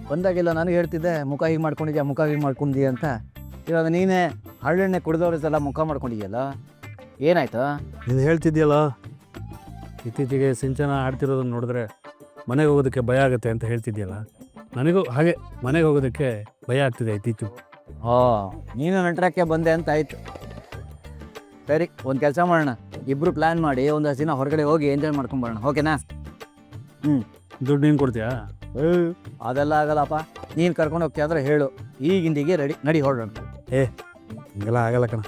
ಬಂದಾಗೆಲ್ಲ ನನಗೆ ಹೇಳ್ತಿದ್ದೆ ಮುಖ ಹೀಗೆ ಮಾಡ್ಕೊಂಡಿದ್ಯಾ ಮುಖ ಹೀಗೆ ಮಾಡ್ಕೊಂಡಿದ್ಯಾ ಅಂತ. ಇವಾಗ ನೀನೇ ಹಳ್ಳೆಣ್ಣೆ ಕುಡಿದವ್ರದ್ದೆಲ್ಲ ಮುಖ ಮಾಡ್ಕೊಂಡಿದ್ಯಲ್ಲ, ಏನಾಯ್ತು? ನೀನು ಹೇಳ್ತಿದ್ಯಲ್ಲ ಇತ್ತೀಚೆಗೆ ಸಿಂಚನ ಆಡ್ತಿರೋದನ್ನು ನೋಡಿದ್ರೆ ಮನೆಗೆ ಹೋಗೋದಕ್ಕೆ ಭಯ ಆಗುತ್ತೆ ಅಂತ ಹೇಳ್ತಿದ್ಯಲ್ಲ, ನನಗೂ ಹಾಗೆ ಮನೆಗೆ ಹೋಗೋದಕ್ಕೆ ಭಯ ಆಗ್ತಿದೆ ಇತ್ತೀಚೆಗೆ. ನೀನು ನಟರಕ್ಕೆ ಬಂದೆ ಅಂತ ಆಯಿತು. ಸರಿ, ಒಂದು ಕೆಲಸ ಮಾಡೋಣ, ಇಬ್ಬರು ಪ್ಲ್ಯಾನ್ ಮಾಡಿ ಒಂದಷ್ಟು ದಿನ ಹೊರಗಡೆ ಹೋಗಿ ಎಂಜಾಯ್ ಮಾಡ್ಕೊಂಬರೋಣ, ಓಕೆನಾ? ದುಡ್ಡು ನೀನು ಕೊಡ್ತೀಯಾ? ಅದೆಲ್ಲ ಆಗಲ್ಲಪ್ಪ, ನೀನು ಕರ್ಕೊಂಡು ಹೋಗ್ತೀಯ ಆದರೆ ಹೇಳು, ಈಗಿಂದಿಗೆ ರೆಡಿ, ನಡಿ ಹೊರಡೋಣ. ಹಿಂಗೆಲ್ಲ ಆಗಲ್ಲ ಕಣ.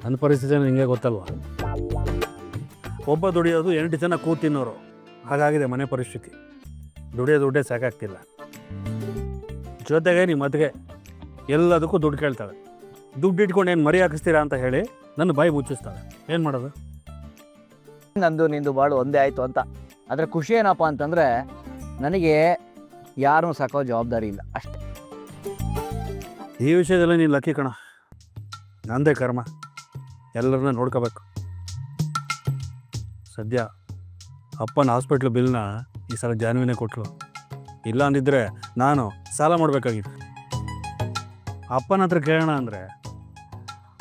ನನ್ನ ಪರಿಸ್ಥಿತಿ ನಿಮಗೆ ಗೊತ್ತಲ್ವ, ಒಬ್ಬ ದುಡಿಯೋದು 8 ಜನ ಕೂತು ತಿನ್ನೋರು, ಹಾಗಾಗಿದೆ ಮನೆ ಪರಿಸ್ಥಿತಿ. ದುಡಿಯೋದೇ ಸಾಕಾಗ್ತಿಲ್ಲ. ಜೊತೆಗೆ ನಿಮ್ಮ ಮತ್ತಿಗೆ ಎಲ್ಲದಕ್ಕೂ ದುಡ್ಡು ಕೇಳ್ತಾಳೆ. ದುಡ್ಡು ಇಟ್ಕೊಂಡು ಏನು ಮರಿ ಹಾಕಿಸ್ತೀರಾ ಅಂತ ಹೇಳಿ ನನ್ನ ಬಾಯಿ ಮುಚ್ಚಿಸ್ತಾಳೆ. ಏನು ಮಾಡೋದು? ನಂದು ನಿಂದು ಬಾಳು ಒಂದೇ ಆಯಿತು ಅಂತ. ಆದರೆ ಖುಷಿ ಏನಪ್ಪ ಅಂತಂದರೆ ನನಗೆ ಯಾರೂ ಸಾಕೋ ಜವಾಬ್ದಾರಿ ಇಲ್ಲ ಅಷ್ಟೇ. ಈ ವಿಷಯದಲ್ಲಿ ನೀನು ಲಕ್ಕಿ ಕಣ. ನಂದೇ ಕರ್ಮ, ಎಲ್ಲರನ್ನ ನೋಡ್ಕೋಬೇಕು. ಸದ್ಯ ಅಪ್ಪನ ಹಾಸ್ಪಿಟ್ಲ್ ಬಿಲ್ನ ಈ ಸಲ ಜಾನ್ವಿನೇ ಕೊಟ್ಟರು. ಇಲ್ಲ ಅಂದಿದ್ರೆ ನಾನು ಸಾಲ ಮಾಡಬೇಕಾಗಿತ್ತು. ಅಪ್ಪನ ಹತ್ರ ಕೇಳೋಣ ಅಂದರೆ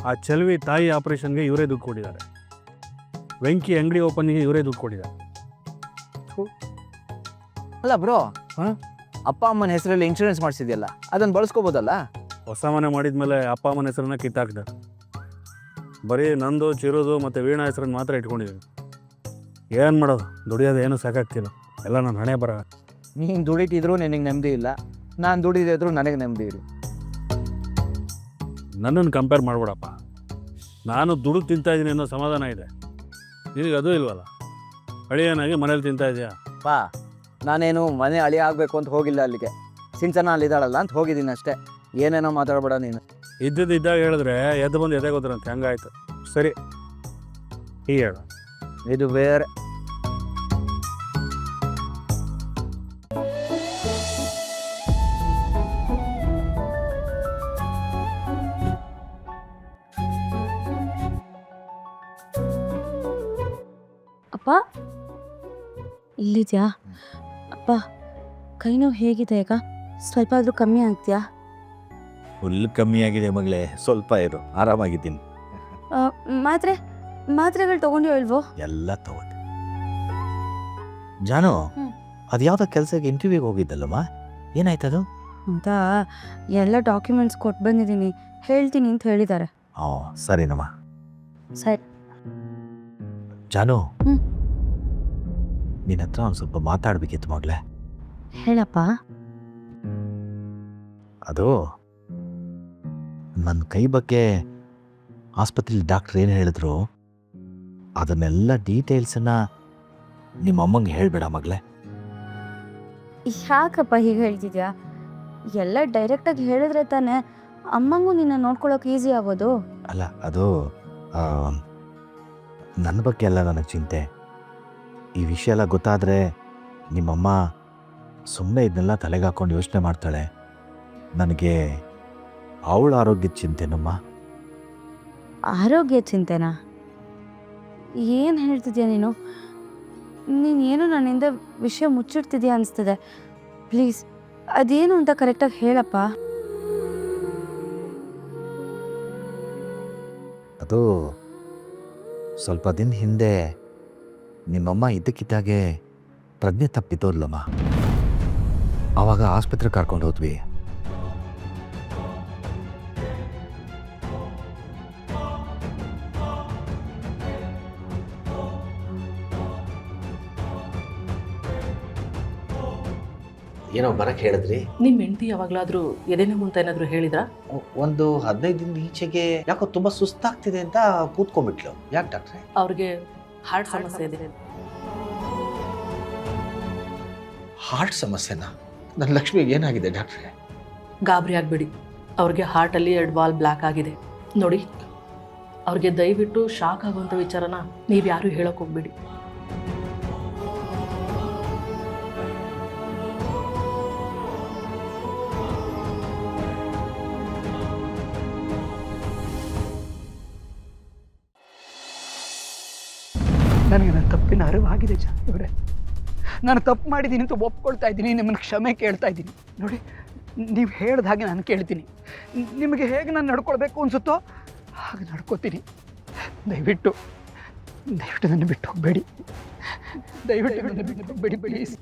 ಆ ಚೆಲುವಿ ತಾಯಿ ಆಪ್ರೇಷನ್ಗೆ ಇವರೇ ದುಡ್ಡು ಕೊಟ್ಟಿದ್ದಾರೆ, ವೆಂಕಿ ಅಂಗಡಿ ಓಪನ್ಗೆ ಇವರೇ ದುಡ್ಡು ಕೊಟ್ಟಿದ್ದಾರೆ. ಅಲ್ಲ ಬ್ರೋ, ಅಪ್ಪ ಅಮ್ಮನ ಹೆಸರಲ್ಲಿ ಇನ್ಶೂರೆನ್ಸ್ ಮಾಡಿಸಿದ್ಯಲ್ಲ, ಅದನ್ನು ಬಳಸ್ಕೋಬೋದಲ್ಲ? ಹೊಸ ಮನೆ ಮಾಡಿದ್ಮೇಲೆ ಅಪ್ಪ ಅಮ್ಮನ ಹೆಸರನ್ನ ಕಿತ್ತಾಕ್ದೆ. ಬರೀ ನಂದು, ಚಿರೋದು ಮತ್ತು ವೀಣಾ ಹೆಸರನ್ನು ಮಾತ್ರ ಇಟ್ಕೊಂಡಿದ್ದೀನಿ. ಏನು ಮಾಡೋದು, ದುಡಿಯೋದು ಏನೂ ಸಾಕಾಗ್ತಿಲ್ಲ. ಎಲ್ಲ ನನ್ನ ಹಣೆ ಬರ. ನೀನು ದುಡಿತಿದ್ರು ನಿನಗೆ ನೆಮ್ಮದಿ ಇಲ್ಲ, ನಾನು ದುಡಿದಿದ್ರು ನನಗೆ ನೆಮ್ಮದಿ ಇಲ್ಲ. ನನ್ನನ್ನು ಕಂಪೇರ್ ಮಾಡ್ಬೇಡಪ್ಪ. ನಾನು ದುಡ್ಡು ತಿಂತಾಯಿದ್ದೀನಿ ಅನ್ನೋ ಸಮಾಧಾನ ಇದೆ, ನಿನಗೆ ಅದು ಇಲ್ವಲ್ಲ. ಅಳಿಯನಾಗಿ ಮನೇಲಿ ತಿಂತಾ ಇದೆಯಾ? ನಾನೇನು ಮನೆ ಅಳಿ ಆಗಬೇಕು ಅಂತ ಹೋಗಿಲ್ಲ, ಅಲ್ಲಿಗೆ ಸಿಂಚನ ಅಲ್ಲಿದ್ದಾಳಲ್ಲ ಅಂತ ಹೋಗಿದ್ದೀನಿ ಅಷ್ಟೇ. ಏನೇನೋ ಮಾತಾಡಬೇಡ ನೀನು. ಇದ್ದಾಗ ಹೇಳಿದ್ರೆ ಎದ್ದು ಬಂದು ಎದೆ ಗೊತ್ತರಂತೆ, ಹಂಗಾಯ್ತು. ಸರಿ, ಹೀಗೆ ಹೇಳು. ಇದು ಬೇರೆ. ಅಪ್ಪ ಇಲ್ಲಿದ್ಯಾ? ಅಪ್ಪ ಕೈ ನೋವು ಹೇಗಿದೆ ಈಗ? ಸ್ವಲ್ಪ ಆದರೂ ಕಮ್ಮಿ ಆಗ್ತೀಯಾ? ಫುಲ್ ಕಮ್ಮಿ ಆಗಿದೆ ಮಗಳೇ, ಸ್ವಲ್ಪ ಇರು, ಆರಾಮಾಗಿದ್ದೀನಿ. ಮಾತ್ರೆಗಳು ತಗೊಂಡು ಹೇಳ್ವೋ? ಎಲ್ಲ ತಗೊಂಡೆ. ಜಾನು, ಅದು ಯಾವುದೋ ಕೆಲಸಕ್ಕೆ ಇಂಟರ್ವ್ಯೂಗೆ ಹೋಗಿದ್ದಲ್ಲಮ್ಮ, ಏನಾಯ್ತದು? ಅಂತ ಎಲ್ಲ ಡಾಕ್ಯುಮೆಂಟ್ಸ್ ಕೊಟ್ಟು ಬಂದಿದ್ದೀನಿ, ಹೇಳ್ತೀನಿ ಅಂತ ಹೇಳಿದ್ದಾರೆ. ಸರಿನಮ್ಮ. ಸರಿ ಜಾನು, ನಿನ್ನ ಹತ್ರ ಒಂದು ಸ್ವಲ್ಪ ಮಾತಾಡ್ಬೇಕಿತ್ತು ಮಗಳೇ. ಹೇಳಪ್ಪ. ಅದು ನನ್ನ ಕೈ ಬಗ್ಗೆ ಆಸ್ಪತ್ರೆಲಿ ಡಾಕ್ಟ್ರ್ ಏನು ಹೇಳಿದ್ರು ಅದನ್ನೆಲ್ಲ ಡೀಟೇಲ್ಸನ್ನು ನಿಮ್ಮ ಅಮ್ಮಂಗೆ ಹೇಳಬೇಡ ಮಗಳೇ. ಯಾಕಪ್ಪ ಹೀಗೆ ಹೇಳ್ತಿದ್ಯಾ? ಎಲ್ಲ ಡೈರೆಕ್ಟಾಗಿ ಹೇಳಿದ್ರೆ ತಾನೇ ಅಮ್ಮಂಗೂ ನಿನ್ನ ನೋಡ್ಕೊಳ್ಳೋಕೆ ಈಸಿ ಆಗೋದು. ಅಲ್ಲ, ಅದು ನನ್ನ ಬಗ್ಗೆ ಎಲ್ಲ ನನಗೆ ಚಿಂತೆ. ಈ ವಿಷಯ ಎಲ್ಲ ಗೊತ್ತಾದರೆ ನಿಮ್ಮಮ್ಮ ಸುಮ್ಮನೆ ಇದನ್ನೆಲ್ಲ ತಲೆಗೆ ಹಾಕ್ಕೊಂಡು ಯೋಚನೆ ಮಾಡ್ತಾಳೆ. ನನಗೆ ಅವಳ ಆರೋಗ್ಯದ ಚಿಂತೆನಮ್ಮ. ಆರೋಗ್ಯ ಚಿಂತೆನಾ? ಏನು ಹೇಳ್ತಿದ್ಯಾ ನೀನು? ನೀನೇನು ನನ್ನಿಂದ ವಿಷಯ ಮುಚ್ಚಿಡ್ತಿದ್ಯಾ ಅನಿಸ್ತದೆ. ಪ್ಲೀಸ್ ಅದೇನು ಅಂತ ಕರೆಕ್ಟಾಗಿ ಹೇಳಪ್ಪ. ಅದು ಸ್ವಲ್ಪ ದಿನ ಹಿಂದೆ ನಿಮ್ಮಮ್ಮ ಇದ್ದಕ್ಕಿದ್ದಾಗೆ ಪ್ರಜ್ಞೆ ತಪ್ಪಿದ್ದೋಲ್ಲಮ್ಮ. ಆವಾಗ ಆಸ್ಪತ್ರೆಗೆ ಕರ್ಕೊಂಡು ಹೋದ್ವಿ. ಏನೋ ಬರಕ್ಕೆ ಹೇಳಿದ್ರಿ? ನಿಮ್ಮ ಹೆಂಡತಿ ಯಾವಾಗಲಾದರೂ ಎದೆನೋವು ಅಂತ ಏನಾದರೂ ಹೇಳಿದ್ರಾ? ಒಂದು 15 ದಿನದ ಈಚೆಗೆ ಯಾಕೋ ತುಂಬ ಸುಸ್ತಾಗ್ತಿದೆ ಅಂತ ಕೂತ್ಕೊಂಡ್ಬಿಟ್ಲು. ಯಾಕೆ ಡಾಕ್ಟ್ರೆ? ಅವ್ರಿಗೆ ಹಾರ್ಟ್ ಸಮಸ್ಯೆ ಇದೆ. ಹಾರ್ಟ್ ಸಮಸ್ಯೆನಾ? ನನ್ನ ಲಕ್ಷ್ಮಿಗೆ ಏನಾಗಿದೆ ಡಾಕ್ಟ್ರೆ? ಗಾಬರಿ ಆಗಬೇಡಿ, ಅವ್ರಿಗೆ ಹಾರ್ಟಲ್ಲಿ 2 ಬಾಲ್ ಬ್ಲ್ಯಾಕ್ ಆಗಿದೆ ನೋಡಿ. ಅವ್ರಿಗೆ ದಯವಿಟ್ಟು ಶಾಕ್ ಆಗುವಂಥ ವಿಚಾರನ ನೀವು ಯಾರೂ ಹೇಳೋಕೆ ಹೋಗ್ಬೇಡಿ. ನನಗೆ ನನ್ನ ತಪ್ಪಿನ ಅರಿವಾಗಿದೆ ಜಾನಕಿಯವರೇ. ನಾನು ತಪ್ಪು ಮಾಡಿದ್ದೀನಿ ಅಂತ ಒಪ್ಕೊಳ್ತಾ ಇದ್ದೀನಿ, ನಿಮ್ಮನ್ನು ಕ್ಷಮೆ ಕೇಳ್ತಾ ಇದ್ದೀನಿ. ನೋಡಿ, ನೀವು ಹೇಳ್ದ ಹಾಗೆ ನಾನು ಕೇಳ್ತೀನಿ. ನಿಮಗೆ ಹೇಗೆ ನಾನು ನಡ್ಕೊಳ್ಬೇಕು ಅನಿಸುತ್ತೋ ಹಾಗೆ ನಡ್ಕೋತೀನಿ. ದಯವಿಟ್ಟು ನನ್ನ ಬಿಟ್ಟು ಹೋಗಬೇಡಿ. ದಯವಿಟ್ಟು ನನ್ನ ಬಿಟ್ಟು ಹೋಗಬೇಡಿ ಪ್ಲೀಸ್.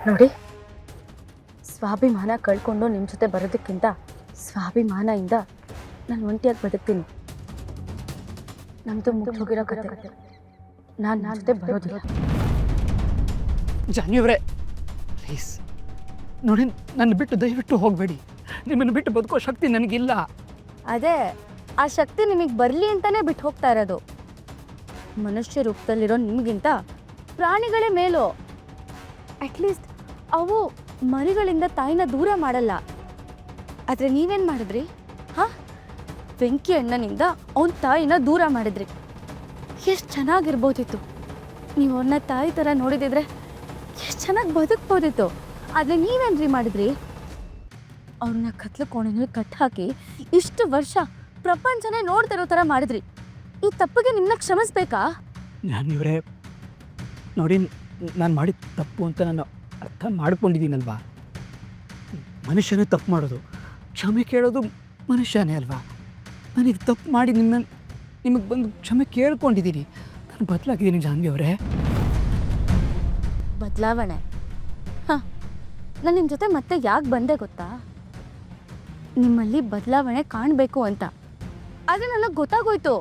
ನೋಡಿ, ಸ್ವಾಭಿಮಾನ ಕಳ್ಕೊಂಡು ನಿಮ್ಮ ಜೊತೆ ಬರೋದಕ್ಕಿಂತ ಸ್ವಾಭಿಮಾನದಿಂದ ನಾನು ಒಂಟಿಯಾಗಿ ಬದುಕ್ತೀನಿ. ನಮ್ಮದು ಮುಗಿದೋಗಿರೋ ಕತೆ, ನಾನು ಜೊತೆ ಬರೋದಿಲ್ಲ. ಜಾನ್ಯವರೇ ಪ್ಲೀಸ್ ನೋಡಿ, ನನ್ನ ಬಿಟ್ಟು ದಯವಿಟ್ಟು ಹೋಗಬೇಡಿ. ನಿಮ್ಮನ್ನು ಬಿಟ್ಟು ಬದುಕೋ ಶಕ್ತಿ ನನಗಿಲ್ಲ. ಅದೇ ಆ ಶಕ್ತಿ ನಿಮಗೆ ಬರಲಿ ಅಂತಲೇ ಬಿಟ್ಟು ಹೋಗ್ತಾ ಇರೋದು. ಮನುಷ್ಯ ರೂಪದಲ್ಲಿರೋ ನಿಮಗಿಂತ ಪ್ರಾಣಿಗಳೇ ಮೇಲು. ಅಟ್ಲೀಸ್ಟ್ ಅವು ಮರಿಗಳಿಂದ ತಾಯಿನ ದೂರ ಮಾಡಲ್ಲ. ಆದರೆ ನೀವೇನು ಮಾಡಿದ್ರಿ? ಹಾಂ, ಬೆಂಕಿ ಅಣ್ಣನಿಂದ ಅವನ ತಾಯಿನ ದೂರ ಮಾಡಿದ್ರಿ. ಎಷ್ಟು ಚೆನ್ನಾಗಿರ್ಬೋದಿತ್ತು. ನೀವು ಅವನ್ನ ತಾಯಿ ಥರ ನೋಡಿದಿದ್ರೆ ಎಷ್ಟು ಚೆನ್ನಾಗಿ ಬದುಕ್ಬೋದಿತ್ತು. ಆದರೆ ನೀವೇನ್ರಿ ಮಾಡಿದ್ರಿ? ಅವ್ರನ್ನ ಕತ್ಲು ಕೋಣೆನಲ್ಲಿ ಕಟ್ಟಾಕಿ ಇಷ್ಟು ವರ್ಷ ಪ್ರಪಂಚನೇ ನೋಡ್ತಿರೋ ಥರ ಮಾಡಿದ್ರಿ. ಈ ತಪ್ಪಿಗೆ ನಿಮ್ಮನ್ನ ಕ್ಷಮಿಸ್ಬೇಕಾ? ಜಾನ್ಯವರೇ ನೋಡಿ, ನಾನು ಮಾಡಿದ ತಪ್ಪು ಅಂತ ನಾನು ಅರ್ಥ ಮಾಡ್ಕೊಂಡಿದ್ದೀನಲ್ವಾ. ಮನುಷ್ಯನೇ ತಪ್ಪು ಮಾಡೋದು, ಕ್ಷಮೆ ಕೇಳೋದು ಮನುಷ್ಯನೇ ಅಲ್ವಾ. ನಾನೀಗ ತಪ್ಪು ಮಾಡಿ ನಿಮಗೆ ಬಂದು ಕ್ಷಮೆ ಕೇಳ್ಕೊಂಡಿದ್ದೀನಿ. ನಾನು ಬದಲಾಗಿದ್ದೀನಿ ಜಾನ್ವಿಯವರೇ. ಬದಲಾವಣೆ? ಹಾಂ, ನಾನು ನಿಮ್ಮ ಜೊತೆ ಮತ್ತೆ ಯಾಕೆ ಬಂದೆ ಗೊತ್ತಾ? ನಿಮ್ಮಲ್ಲಿ ಬದಲಾವಣೆ ಕಾಣಬೇಕು ಅಂತ. ಆದರೆ ನನಗೆ ಗೊತ್ತಾಗೋಯ್ತು,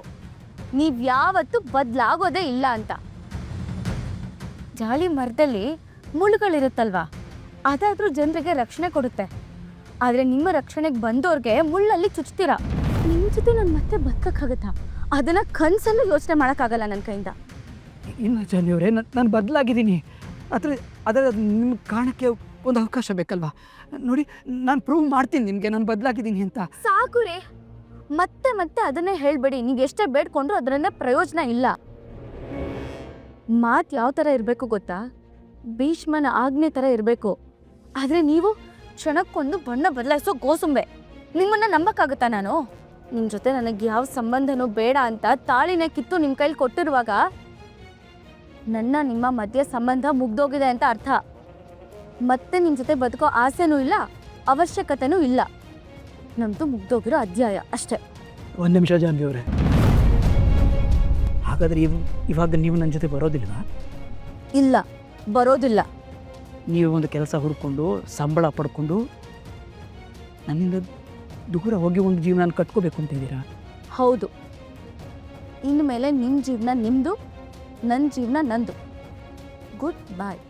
ನೀವು ಯಾವತ್ತೂ ಬದಲಾಗೋದೇ ಇಲ್ಲ ಅಂತ. ಜಾಲಿ ಮರದಲ್ಲಿ ಮುಳ್ಳುಗಳಿರುತ್ತಲ್ವಾ, ಅದಾದರೂ ಜನರಿಗೆ ರಕ್ಷಣೆ ಕೊಡುತ್ತೆ. ಆದರೆ ನಿಮ್ಮ ರಕ್ಷಣೆಗೆ ಬಂದವ್ರಿಗೆ ಮುಳ್ಳಲ್ಲಿ ಚುಚ್ತೀರ. ನಿಮ್ಮ ಜೊತೆ ನಾನು ಮತ್ತೆ ಬದುಕೋಕ್ಕಾಗತ್ತಾ? ಅದನ್ನು ಕನಸಲ್ಲೂ ಯೋಚನೆ ಮಾಡೋಕ್ಕಾಗಲ್ಲ ನನ್ನ ಕೈಯಿಂದ. ಇಲ್ಲ ಜಾನ್ವಿಯವರೇ, ನಾನು ಬದಲಾಗಿದ್ದೀನಿ. ಆದರೆ ನಿಮ್ಗೆ ಕಾಣಕ್ಕೆ ಒಂದು ಅವಕಾಶ ಬೇಕಲ್ವಾ. ನೋಡಿ, ನಾನು ಪ್ರೂವ್ ಮಾಡ್ತೀನಿ ನಿಮಗೆ ನಾನು ಬದಲಾಗಿದ್ದೀನಿ ಅಂತ. ಸಾಕು ರೀ, ಮತ್ತೆ ಮತ್ತೆ ಅದನ್ನೇ ಹೇಳಬೇಡಿ. ನೀವು ಎಷ್ಟೇ ಬೇಡ್ಕೊಂಡ್ರು ಅದರನ್ನ ಪ್ರಯೋಜನ ಇಲ್ಲ. ಮಾತು ಯಾವ ಥರ ಇರಬೇಕು ಗೊತ್ತಾ? ಭೀಷ್ಮನ ಆಜ್ಞೆ ಥರ ಇರಬೇಕು. ಆದರೆ ನೀವು ಕ್ಷಣಕ್ಕೊಂದು ಬಣ್ಣ ಬದಲಾಯಿಸೋ ಗೋಸುಂಬೆ. ನಿಮ್ಮನ್ನು ನಂಬಕ್ಕಾಗುತ್ತಾ ನಾನು? ನಿಮ್ಮ ಜೊತೆ ನನಗೆ ಯಾವ ಸಂಬಂಧನೂ ಬೇಡ ಅಂತ ತಾಳಿನ ಕಿತ್ತು ನಿಮ್ಮ ಕೈಲಿ ಕೊಟ್ಟಿರುವಾಗ ನನ್ನ ನಿಮ್ಮ ಮಧ್ಯೆ ಸಂಬಂಧ ಮುಗ್ದೋಗಿದೆ ಅಂತ ಅರ್ಥ. ಮತ್ತೆ ನಿಮ್ಮ ಜೊತೆ ಬದುಕೋ ಆಸೆನೂ ಇಲ್ಲ, ಅವಶ್ಯಕತೆನೂ ಇಲ್ಲ. ನಮ್ಮದು ಮುಗ್ದೋಗಿರೋ ಅಧ್ಯಾಯ ಅಷ್ಟೇ. ಒಂದು ನಿಮಿಷ ಜಾನ್ವಿಯವರೇ, ಹಾಗಾದರೆ ಇವಾಗ ನೀವು ನನ್ನ ಜೊತೆ ಬರೋದಿಲ್ವಾ? ಇಲ್ಲ, ಬರೋದಿಲ್ಲ. ನೀವು ಒಂದು ಕೆಲಸ ಹುಡ್ಕೊಂಡು ಸಂಬಳ ಪಡ್ಕೊಂಡು ನನ್ನಿಂದ ದೂರ ಹೋಗಿ ಒಂದು ಜೀವನ ಕಟ್ಕೋಬೇಕು ಅಂತಿದ್ದೀರಾ? ಹೌದು. ಇನ್ನು ಮೇಲೆ ನಿಮ್ಮ ಜೀವನ ನಿಮ್ಮದು, ನನ್ನ ಜೀವನ ನಂದು. ಗುಡ್ ಬಾಯ್.